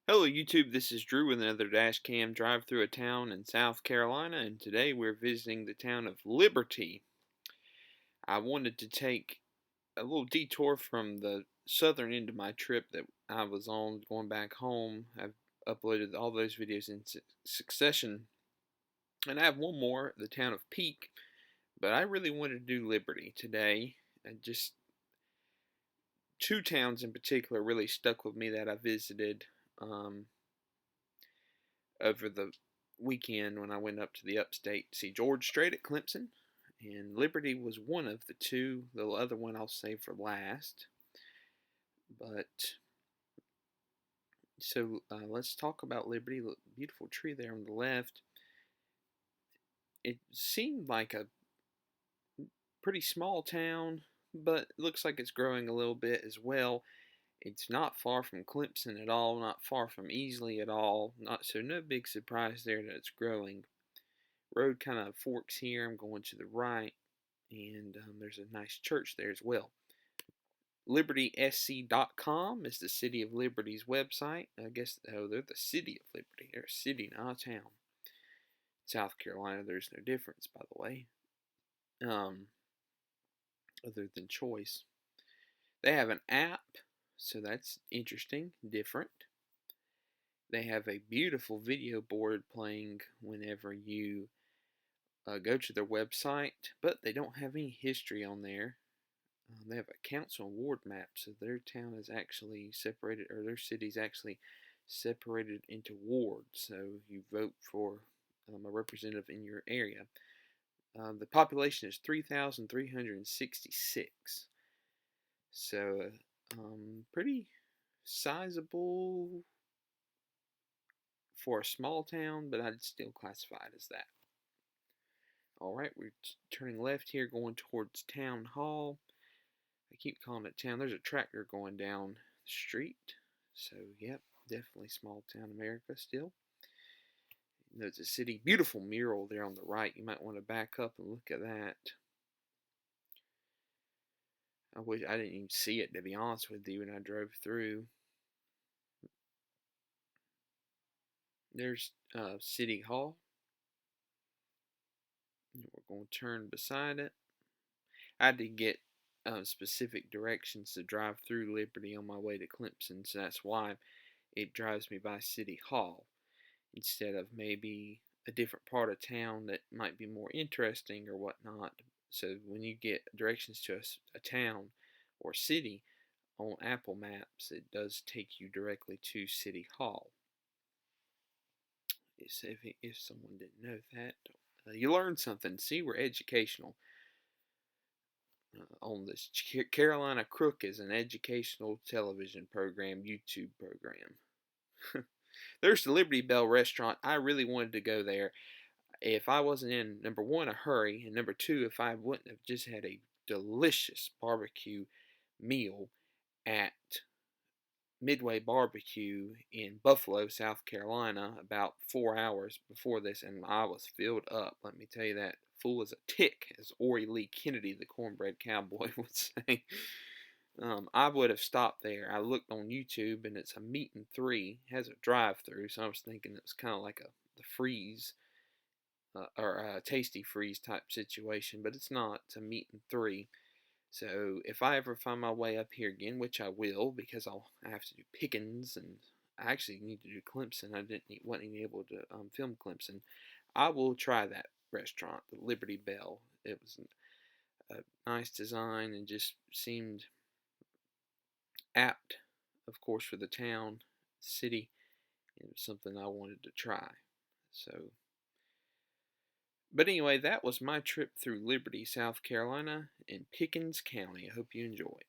Hello YouTube, this is Drew with another dash cam drive through a town in South Carolina, and today we're visiting the town of Liberty. I wanted to take a little detour from the southern end of my trip that I was on going back home. I've uploaded all those videos in succession, and I have one more, the town of Peak, but I really wanted to do Liberty today. And just two towns in particular really stuck with me that I visited. Over the weekend when I went up to the upstate to see George Strait at Clemson. And Liberty was one of the two. The other one I'll save for last. But so let's talk about Liberty. Look, beautiful tree there on the left. It seemed like a pretty small town, but it looks like it's growing a little bit as well. It's not far from Clemson at all, not far from Easley at all. No big surprise there that it's growing. Road kind of forks here. I'm going to the right, and there's a nice church there as well. LibertySC.com is the City of Liberty's website. I guess, oh, they're the City of Liberty. They're a city, not a town. South Carolina, there's no difference, by the way, other than choice. They have an app, so that's interesting, different. They have a beautiful video board playing whenever you go to their website, but they don't have any history on there. They have a council and ward map, so their town is actually separated, or their city is actually separated into wards. So you vote for a representative in your area. The population is 3,366. So pretty sizable for a small town, but I'd still classify it as that. Alright, we're turning left here, going towards Town Hall. I keep calling it town. There's a tractor going down the street. So, yep, definitely small town America still. There's a city, beautiful mural there on the right. You might want to back up and look at that. I wish I didn't even see it, to be honest with you, when I drove through. There's City Hall. We're going to turn beside it. I had to get specific directions to drive through Liberty on my way to Clemson, so that's why it drives me by City Hall instead of maybe a different part of town that might be more interesting or whatnot. So when you get directions to a town or city on Apple Maps, it does take you directly to City Hall. If someone didn't know that, you learned something. See, we're educational. On this Carolina Crook is an educational television program, YouTube program. There's the Liberty Bell restaurant. I really wanted to go there. If I wasn't in, number one, a hurry, and number two, if I wouldn't have just had a delicious barbecue meal at Midway Barbecue in Buffalo, South Carolina, about 4 hours before this, and I was filled up. Let me tell you that. Full as a tick, as Orry Lee Kennedy, the cornbread cowboy, would say. I would have stopped there. I looked on YouTube, and it's a meat and three. It has a drive-through, so I was thinking it was kind of like the freeze or a tasty freeze type situation, but it's not. It's a meat and three. So if I ever find my way up here again, which I will, because I have to do Pickens, and I actually need to do Clemson. Wasn't even able to film Clemson. I will try that restaurant, the Liberty Bell. It was a nice design and just seemed apt, of course, for the town, city. It was something I wanted to try. So, but anyway, that was my trip through Liberty, South Carolina, in Pickens County. I hope you enjoyed.